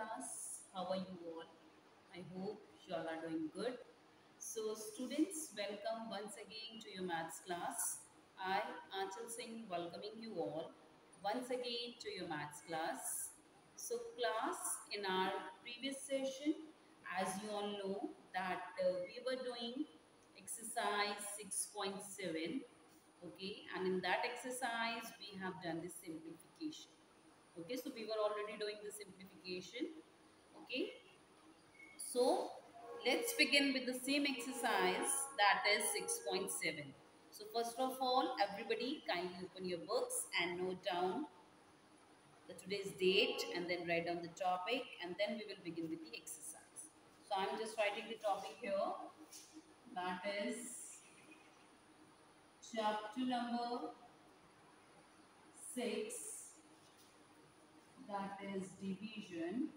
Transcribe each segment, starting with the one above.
class. How are you all? I hope you all are doing good. So, students, welcome once again to your maths class. I, Anchal Singh, welcoming you all once again to your maths class. So, class, in our previous session, as you all know, that we were doing exercise 6.7. Okay, and in that exercise, we have done the simplification. Okay, so we were already doing the simplification. Okay, so let's begin with the same exercise, that is 6.7. So first of all, everybody kindly open your books and note down the today's date and then write down the topic, and then we will begin with the exercise. So I'm just writing the topic here, that is chapter number 6, that is division.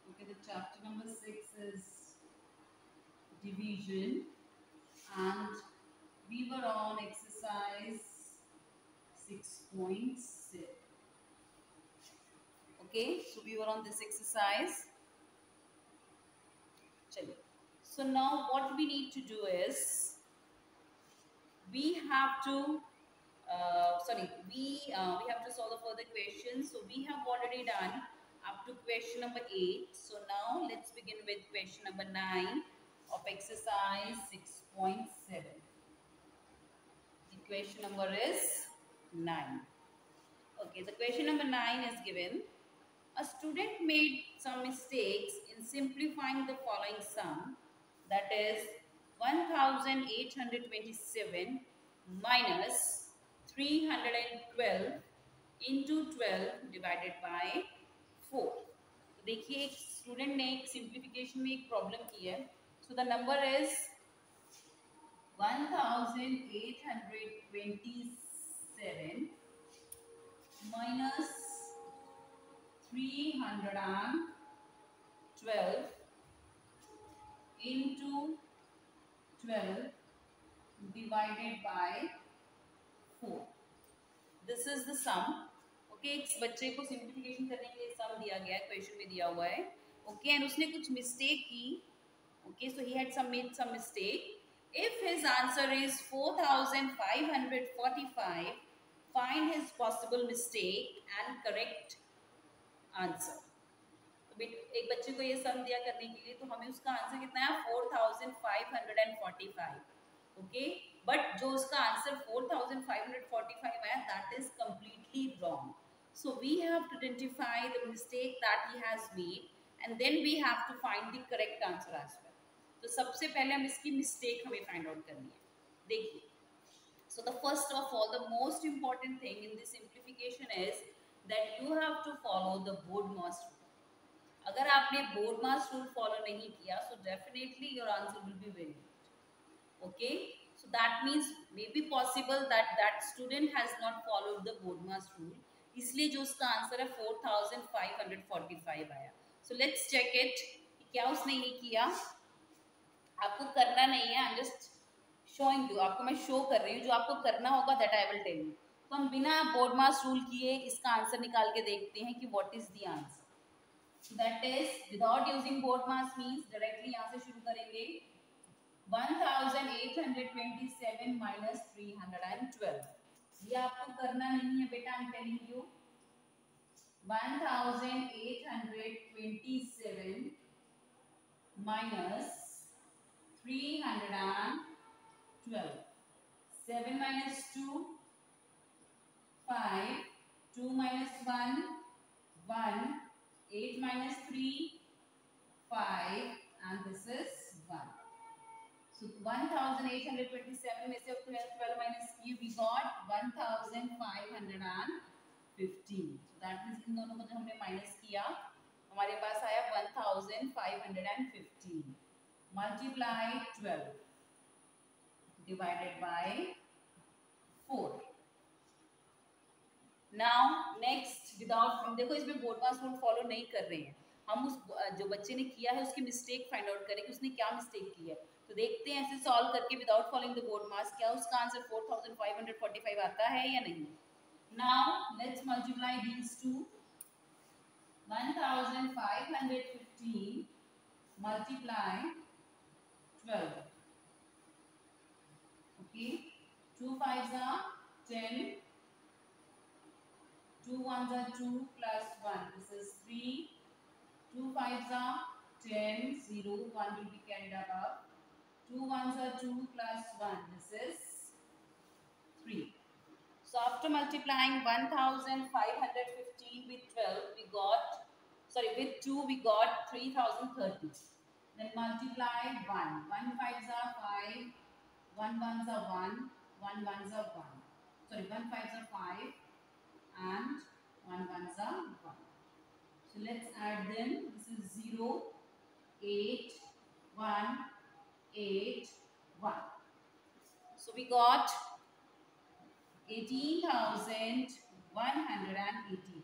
Okay, the chapter number 6 is division, and we were on exercise 6.6. Okay, so we were on this exercise. Chalo. So now what we need to do is we have to we have to solve the further questions. So we have already done up to question number 8. So now let's begin with question number 9 of exercise 6.7. The question number is 9. Okay, the question number 9 is given. A student made some mistakes in simplifying the following sum, that is 1827 minus 312 into 12 divided by 4. तो देखिए एक student ने एक simplification में एक problem की है. So the number is 1827 minus 312 into 12 divided by 4. This is the sum. Okay, एक बच्चे को सिंप्लीफिकेशन करने के लिए सम दिया गया है, क्वेश्चन में दिया हुआ है. ओके, एंड उसने कुछ मिस्टेक की. Okay, so he had made some mistake. If his answer is 4545, find his possible mistake and correct answer. तो एक बच्चे को ये सम दिया करने के लिए, तो हमें उसका आंसर कितना है 4545. ओके, बट जो उसका आंसर 4545 है, that is completely wrong. So we have to identify the mistake that he has made and then we have to find the correct answer as well. तो सबसे पहले हम इसकी मिस्टेक हमें फाइंड आउट करनी है. देखिए, so the first of all, the most important thing in this simplification is that you have to follow the BODMAS rule. अगर आपने BODMAS rule follow नहीं किया, so definitely your answer will be very good. Okay, so that means maybe possible that that student has not followed the BODMAS rule, इसलिए जो उसका answer है 4545 आया. So let's check it. क्या उसने ये किया? आपको करना नहीं है, I am just showing you. आपको मैं शो कर रही हूँ, जो आपको करना होगा that I will tell you. तो हम बिना BODMAS रूल किए इसका आंसर निकाल के देखते हैं कि what is the answer. That is without using BODMAS means directly यहाँ से शुरू करेंगे. 1827 minus 312. ये आपको करना नहीं है बेटा, I am telling you. 1827 minus 312. 7 minus 2, 5. 2 minus 1, 1. 8 minus 3, 5. And this is 1. So 1827 में से 12 minus किए, we got 1515. So that means इन दोनों को जब हमने माइनस किया, हमारे पास आया 1515. Multiply 12 divided by 4. Now next, without, देखो इसमें BODMAS रूल फॉलो नहीं कर रहे हैं हम. उस जो बच्चे ने किया है उसकी मिस्टेक फाइंड आउट करें कि उसने क्या मिस्टेक की है. तो देखते हैं ऐसे सॉल्व करके विदाउट फॉलोइंग द BODMAS क्या उसका आंसर 4545 आता है या नहीं. Now let's multiply these two. 1515 multiply 12. Okay, 2 5s are 10, 2 1s are 2 plus 1. This is 3. 2 5s are 10, 0, 1 will be carried above. 2 1s are 2 plus 1. This is 3. So after multiplying 1515 with 12, we got, sorry, with 2 we got 3030. Then multiply 1. 1 5s are 5, 1 1s are 1, 1 1s are 1. Sorry, 1 5s are 5 and 1 1s are 1. So let's add them. This is 0, 8, 1, 8, 1. So we got 18,180.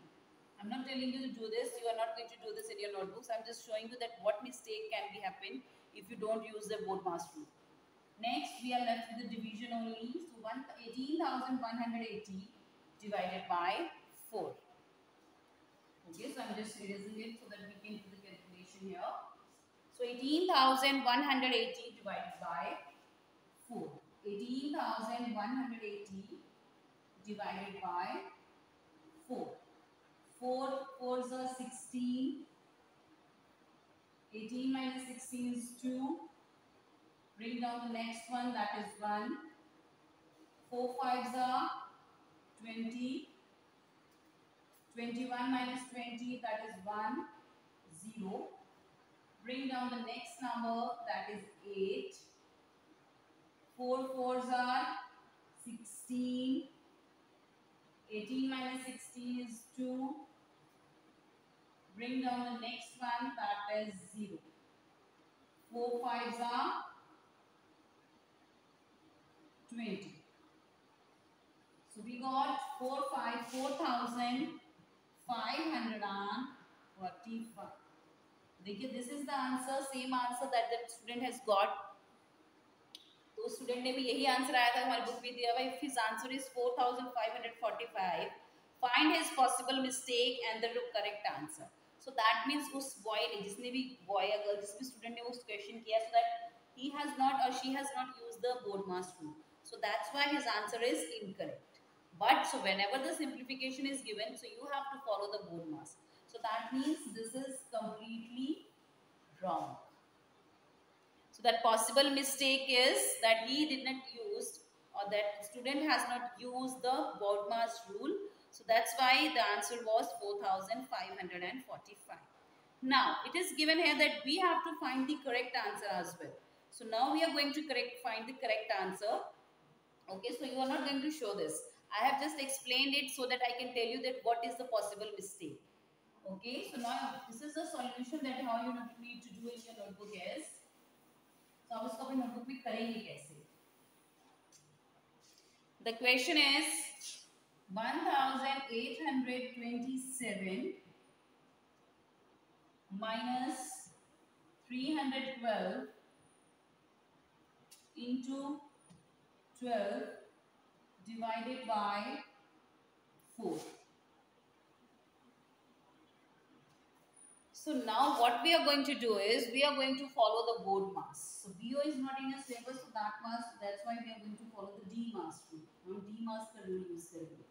I'm not telling you to do this. You are not going to do this in your notebooks. I'm just showing you that what mistake can be happen if you don't use the BODMAS rule. Next, we are left with the division only. So 18,180 divided by 4. Okay, so I'm just erasing it so that we can do the calculation here. So 18,180 divided by 4. 18,180 divided by 4. 4 4s are 16. 18 minus 16 is 2. Bring down the next one, that is 1. 4 5s are 20. 21 minus 20, that is 1, 0. Bring down the next number, that is 8. 4 4s are 16. 18 minus 16 is 2. Bring down the next one, that is 0. 4 5s are 20. So we got 4,545. This is the answer, same answer that the student has got. तो student ने भी यही answer आया था, हमारी book में दिया हुआ है. If his answer is 4,545, find his possible mistake and the correct answer. So that means उस boy ने, जिसने भी boy या girl, जिस भी student ने वो question किया, so that he has not or she has not used the BODMAS rule. So that's why his answer is incorrect. But so whenever the simplification is given, so you have to follow the BODMAS. So that means this is completely wrong. So that possible mistake is that he did not use, or that student has not used the BODMAS rule. So that's why the answer was 4,545. Now it is given here that we have to find the correct answer as well. So now we are going to find the correct answer. Okay, so you are not going to show this. I have just explained it so that I can tell you that what is the possible mistake. Okay, so now this is the solution that how you need to do in your notebook is. So अब इसको अपनी notebook में करेंगे कैसे? The question is 1,827 minus 312 into 12 divided by 4. So now what we are going to do is we are going to follow the BODMAS. So BO is not in your syllabus, so that's why we are going to follow the DMAS rule. हम DMAS का rule use करेंगे.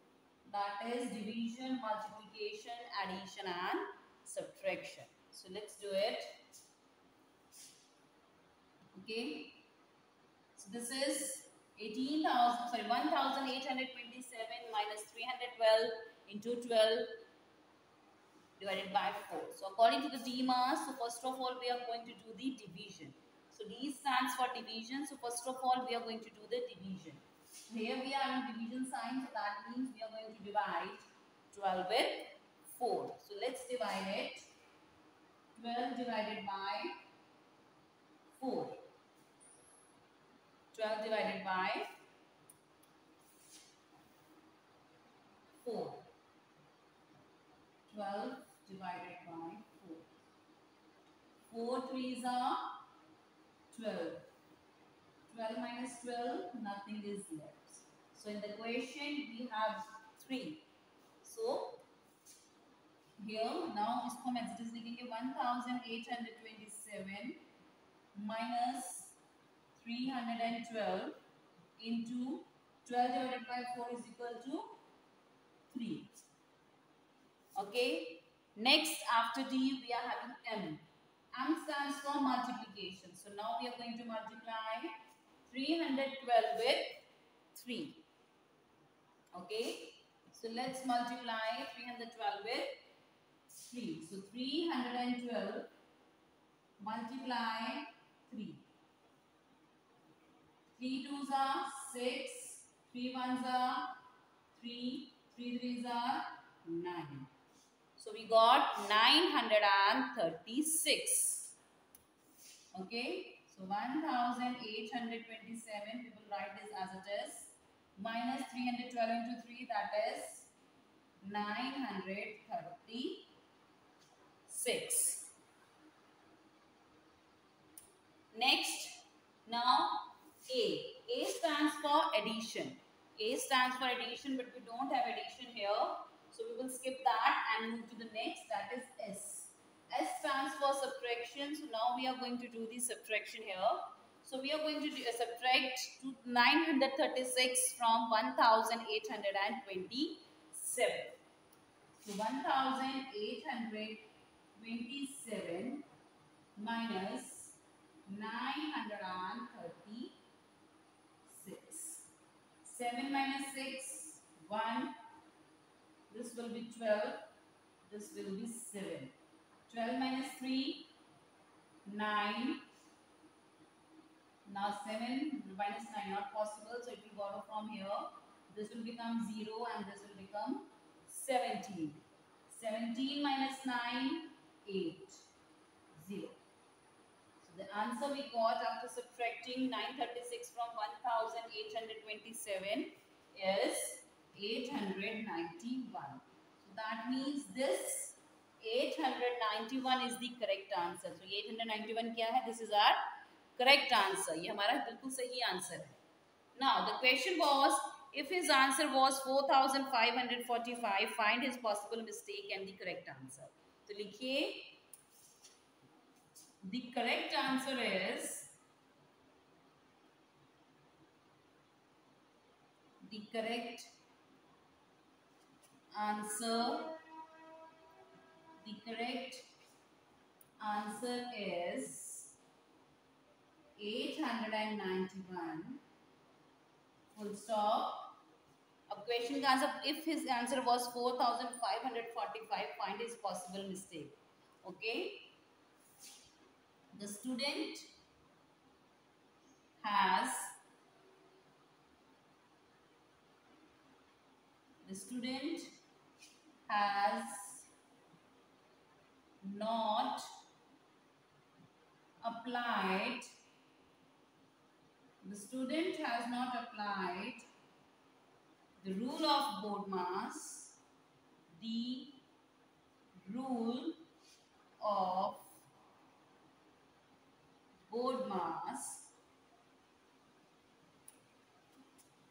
That is division, multiplication, addition and subtraction. So let's do it. Okay. So this is 1,827 minus 312 into 12 divided by 4. So according to the DMAS, so first of all we are going to do the division. So D stands for division. So first of all we are going to do the division. Here we are in division sign, so that means we are going to divide 12 with 4. So let's divide it. 12 divided by 4. 12 divided by 4. 12 divided by 4. 4 3s are 12. 12 minus 12, nothing is left. So in the question we have 3. So here now इसको हम as it is लिखेंगे 1827 minus 312 into 12 divided by 4 is equal to 3. Okay. Next, after D, we are having M. M stands for multiplication. So now we are going to multiply 312 with 3. Okay. So let's multiply 312 with 3. So 312 multiply 3. 3 twos are 6, 3 ones are 3, 3 threes are 9. So we got 936. Okay. So 1827, we will write this as it is. Minus 312 into 3, that is 936. Next, now A. A stands for addition. A stands for addition, but we don't have addition here. So we will skip that and move to the next, that is S. S stands for subtraction. So now we are going to do the subtraction here. So we are going to subtract 936 from 1827. So 1827 minus 936. 7 minus 6, 1. This will be 12. This will be 7. 12 minus 3, 9. Now 7 minus 9 not possible, so it will borrow from here. This will become 0 and this will become 17. 17 minus 9, 8. 0. So the answer we got after subtracting 936 from 1827 is 891. So that means this 891 is the correct answer. So 891 क्या है? This is our correct answer. ये हमारा बिल्कुल सही answer है. Now the question was, if his answer was 4545, find his possible mistake and the correct answer. तो लिखिए, the correct answer is the correct answer is 891 full stop. A question का answer, if his answer was 4545, find his possible mistake. Okay. The student has not applied the rule of BODMAS,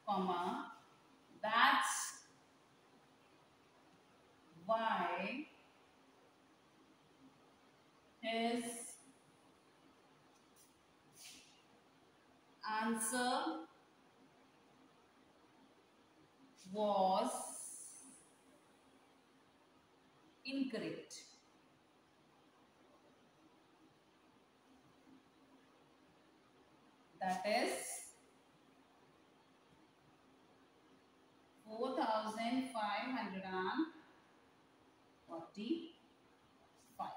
comma, that's why his answer was incorrect. That is 4545.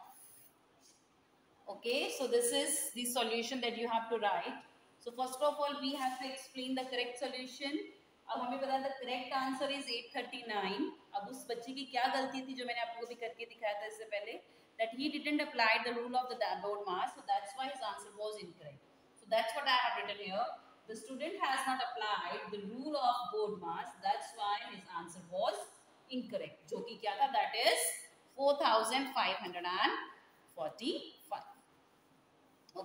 Okay, so this is the solution that you have to write. So first of all, we have to explain the correct solution. अब हमें पता है correct answer is 839. अब उस बच्चे की क्या गलती थी जो मैंने आपको भी करके दिखाया था इससे पहले, that he didn't apply the rule of the BODMAS, so that's why his answer was incorrect. So that's what I have written here. The student has not applied the rule of BODMAS, that's why his answer was incorrect. जो कि क्या था? That is 4545.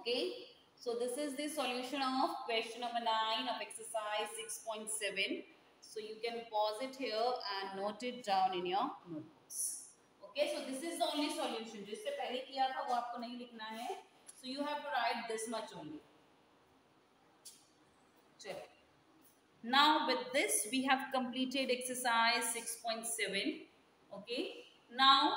Okay. So this is the solution of question number 9 of exercise 6.7. So you can pause it here and note it down in your notebooks. Okay, so this is only solution. जिससे पहले किया था वो आपको नहीं लिखना है. So you have to write this much only. चलिए. Now with this we have completed exercise 6.7. Okay. Now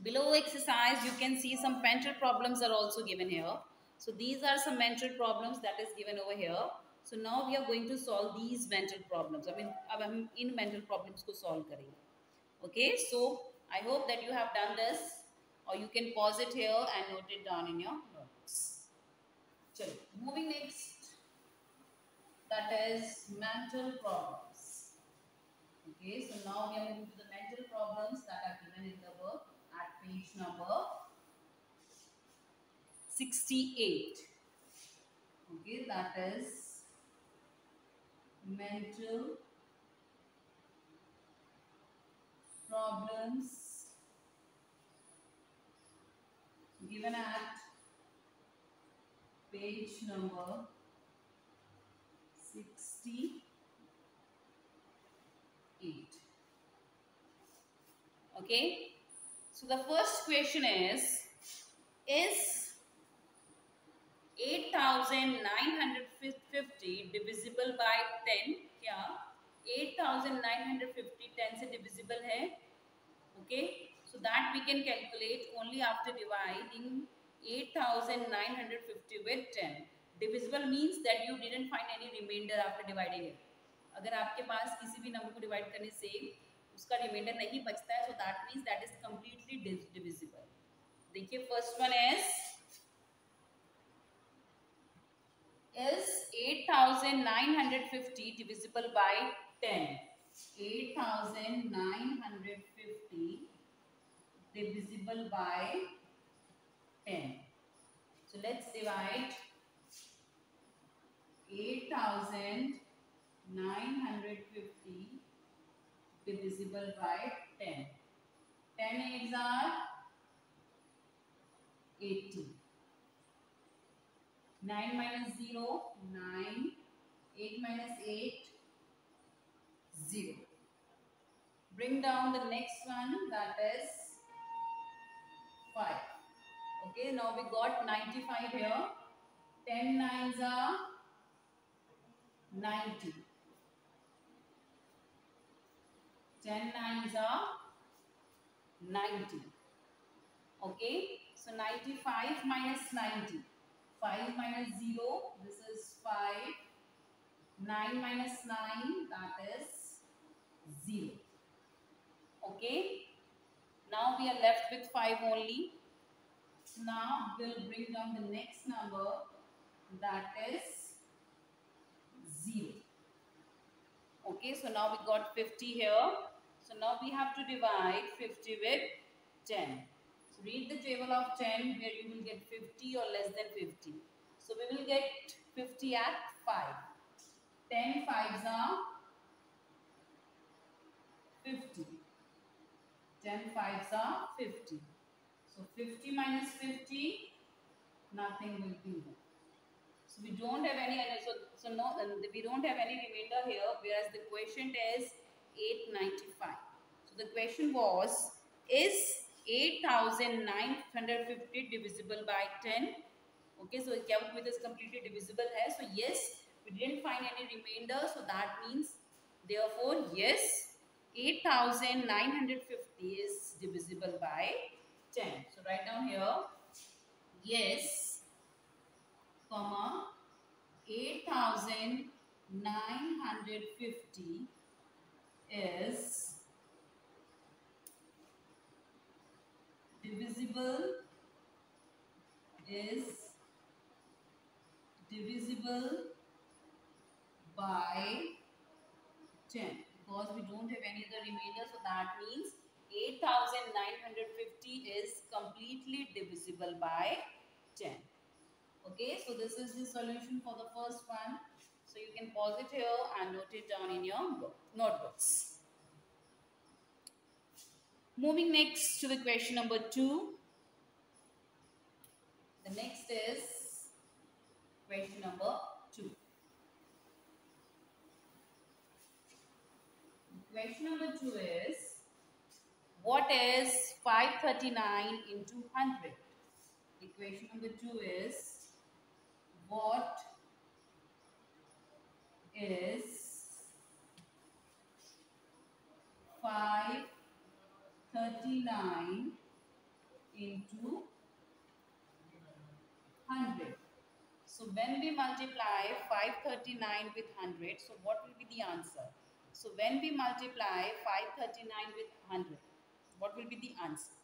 below exercise you can see some mental problems are also given here. So these are some mental problems that is given over here. So now we are going to solve these mental problems. I mean अब हम इन mental problems को solve करेंगे. Okay, so I hope that you have done this, or you can pause it here and note it down in your notes. Chalo, moving next, that is mental problems. Okay, so now we are moving to the mental problems that are given in the book at page number 68. Okay, that is mental problems given at page number 68. Okay, so the first question is 8,950 divisible by 10? क्या 8,950 10 से divisible है? Okay, so that we can calculate only after dividing 8,950 with 10. Divisible means that you didn't find any remainder after dividing it. अगर आपके पास किसी भी number को divide करने से उसका रिमाइंडर नहीं बचता है, so that means that is completely divisible. देखिए first one is 8,950 divisible by 10? 8,950 divisible by 10. So let's divide 8,950 divisible by 10. 10 eggs are 80. 9 minus 0, 9. 8 minus 8, 0. Bring down the next one, that is 5. Okay, now we got 95 here. 10 nines are 90. 10 nines are 90. Okay, so 95 minus 90. 5 minus 0, this is 5. 9 minus 9, that is 0. Okay, now we are left with 5 only. Now we'll bring down the next number, that is 0. Okay, so now we got 50 here. So now we have to divide 50 with 10. So read the table of 10 where you will get 50 or less than 50. So we will get 50 at 5. 10 fives are 50. 10 fives are 50. So 50 minus 50, nothing will be there. So we don't have any, we don't have any remainder here, whereas the quotient is 895. So the question was, is 8,950 divisible by 10? Okay, so क्या वो with is completely divisible है? So yes, we didn't find any remainder, so that means therefore yes, 8,950 is divisible by 10. So write down here, yes, comma, 8,950 is divisible by 10, because we don't have any other remainder, so that means 8,950 is completely divisible by 10. Okay, so this is the solution for the first one. So you can pause it here and note it down in your notebooks. Moving next to the question number 2. The next is question number 2. Question number 2 is What is 539 into 100? Equation number 2 is what is 539 into 100? So when we multiply 539 with 100, so what will be the answer? So when we multiply 539 with 100, what will be the answer?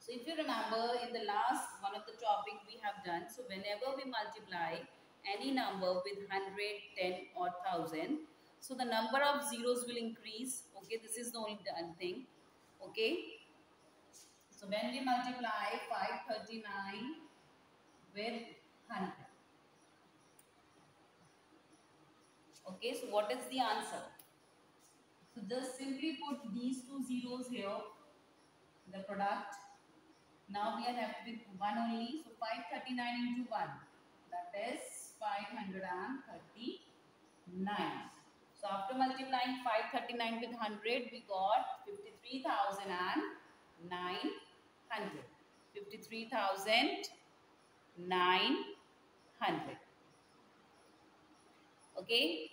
So if you remember in the last one of the topic we have done, so whenever we multiply any number with 100, 10 or 1000, so the number of zeros will increase. Okay, this is the only done thing. Okay, so when we multiply 539 with 100, okay, so what is the answer? So just simply put these two zeros here, the product. Now we are left with 1 only. So 539 into 1, that is 539. So after multiplying 539 with 100, we got 53,900. 53,900. Okay.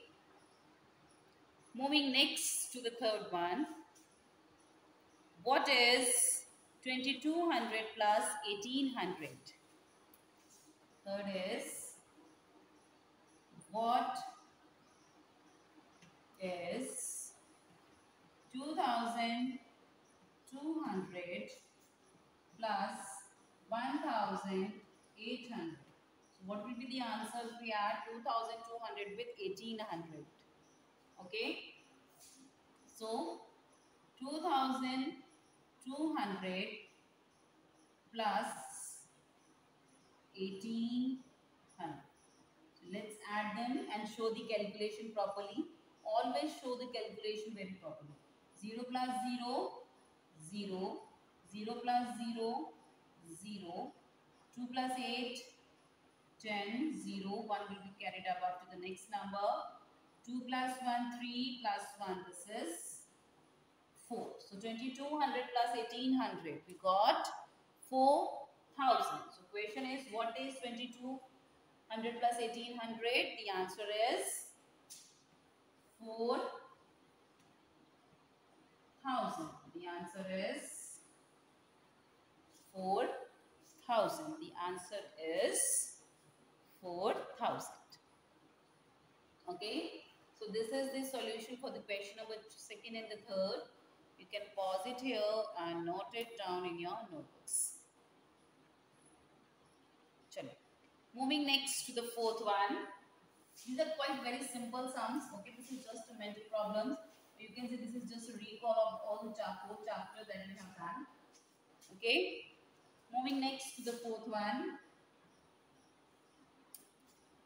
Moving next to the third one. What is 2200 plus 1800? Third is what is 2200 plus 1800? So what will be the answer if we add 2200 with 1800? Okay. So 2200 plus 1800. So let's add them and show the calculation properly. Always show the calculation very properly. 0 plus 0, 0. 0 plus 0, 0. 2 plus 8, 10. 0. 1 will be carried above to the next number. 2 plus 1, 3 plus 1. This is 4. So 2200 plus 1800. We got 4000. So question is, what is 2200 plus 1800? The answer is 4000. The answer is 4000. The answer is 4000. Okay. So this is the solution for the question number second and the third. You can pause it here and note it down in your notebooks. Chalo. Moving next to the fourth one. These are quite very simple sums. Okay, this is just a mental problems. You can see this is just a recall of all the four chapters that we have done. Okay. Moving next to the fourth one.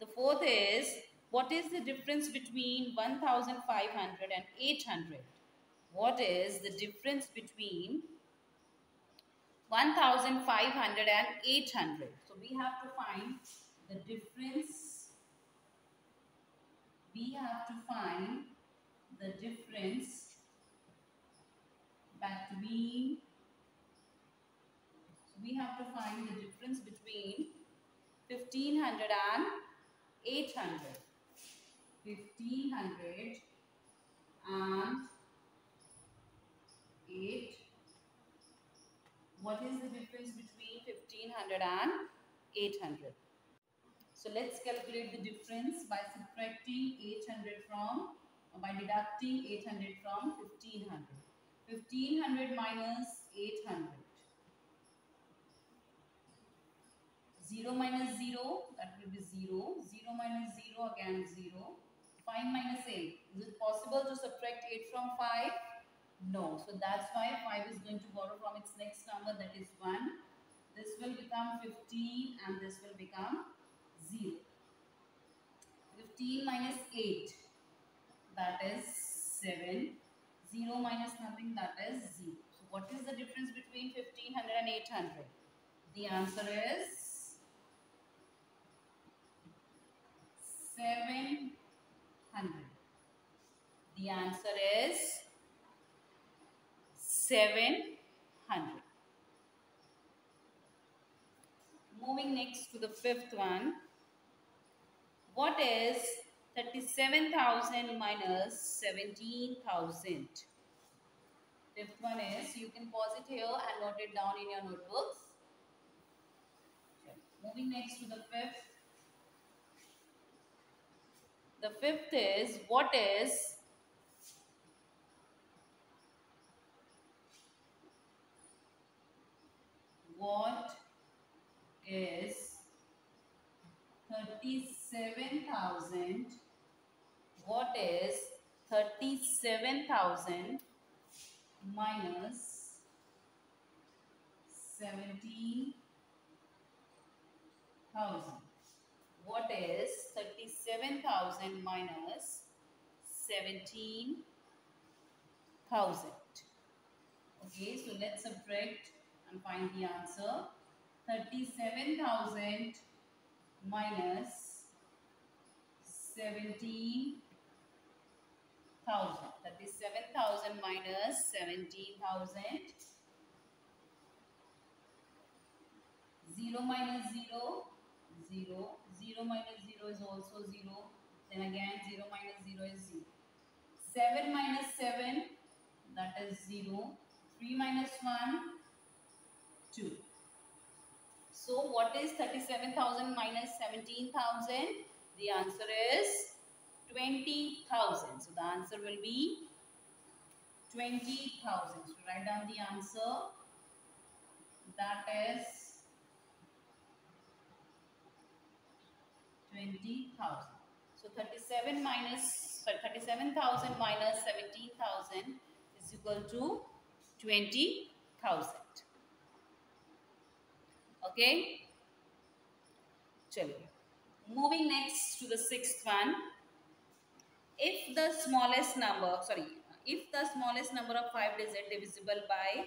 The fourth is, what is the difference between 1500 and 800? What is the difference between 1500 and 800? So we have to find the difference. We have to find the difference between. So we have to find the difference between 1500 and 800. 1500 and 8. What is the difference between 1500 and 800? So let's calculate the difference by subtracting 800 from, by deducting 800 from 1500. 1500 minus 800. 0 minus 0, that will be 0. 0 minus 0, again 0. 5 minus 8. Is it possible to subtract 8 from 5? No. So that's why 5 is going to borrow from its next number, that is 1. This will become 15 and this will become 0. 15 minus 8, that is 7. 0 minus nothing, that is 0. So what is the difference between 1500 and 800? The answer is 700. The answer is 700. Moving next to the fifth one. What is 37,000 minus 17,000? Fifth one is, you can pause it here and note it down in your notebooks. Okay. Moving next to the fifth. The fifth is, what is 37,000? What is 37,000 minus 17,000? What is 37,000 minus 17,000? Okay, so let's subtract and find the answer. 37,000 minus 17,000. 37,000 minus 17,000. 0 minus 0, 0. 0 minus 0 is also 0. Then again 0 minus 0 is 0. 7 minus 7, that is 0. 3 minus 1, 2. So what is 37,000 minus 17,000? The answer is 20,000. So the answer will be 20,000. So write down the answer. That is 20,000. So 37,000 minus 17,000 is equal to 20,000. Okay. Chalo. Moving next to the sixth one. If the smallest number of 5 digit divisible by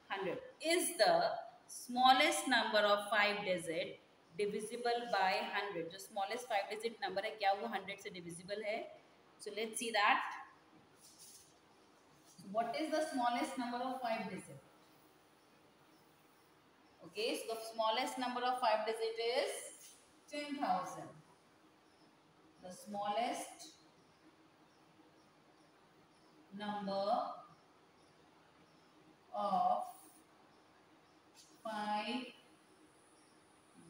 100, is the smallest number of 5 digit divisible by 100? जो smallest 5 digit number है, क्या वो 100 से divisible है? So let's see that. What is the smallest number of 5 digit? Okay, so the smallest number of 5 digit is 10,000. The smallest number of 5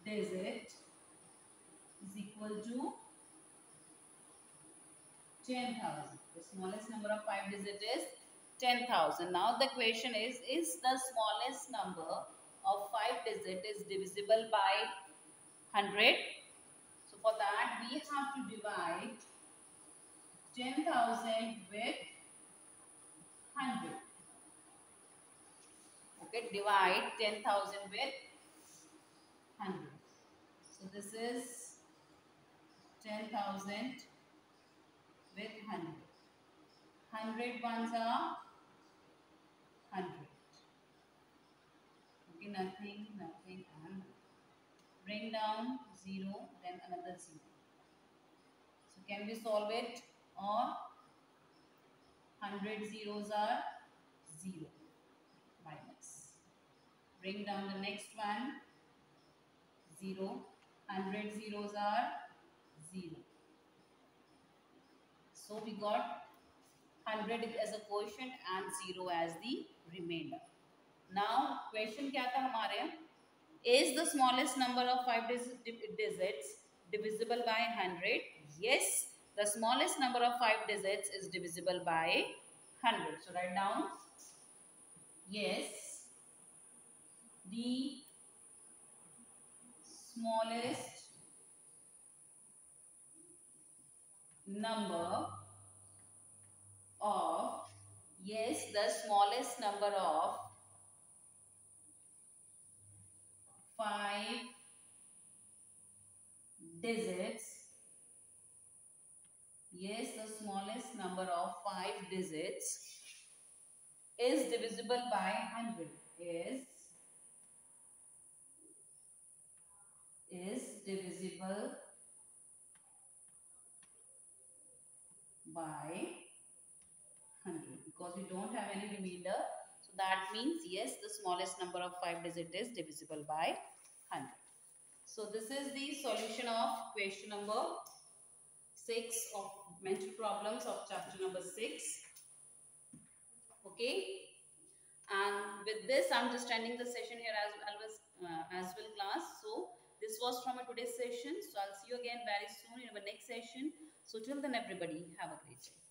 digit is equal to 10,000. The smallest number of 5 digit is 10,000. Now the question is the smallest number of 5 digit is divisible by 100? So for that we have to divide 10,000 with 100. Okay, divide 10,000 with 100. So this is 10,000 with 100. 100 ones are 100. Okay, nothing, and bring down 0, then another 0. So can we solve it? Or 100 zeros are 0 minus. Bring down the next one, 0. 100 zeros are 0. So we got 100 as a quotient and 0 as the remainder. Now question क्या था हमारे? Is the smallest number of 5 digits divisible by 100? Yes, the smallest number of 5 digits is divisible by 100. So write down, yes, the smallest number of, yes, the smallest number of 5 digits, yes, the smallest number of 5 digits is divisible by 100, is divisible by 100, because we don't have any remainder. that means yes, the smallest number of 5 digit is divisible by 100. So this is the solution of question number 6 of mental problems of chapter number 6. Okay. And with this, I'm just ending the session here as well, class. So this was from a today's session. So I'll see you again very soon in our next session. So till then, everybody, have a great day.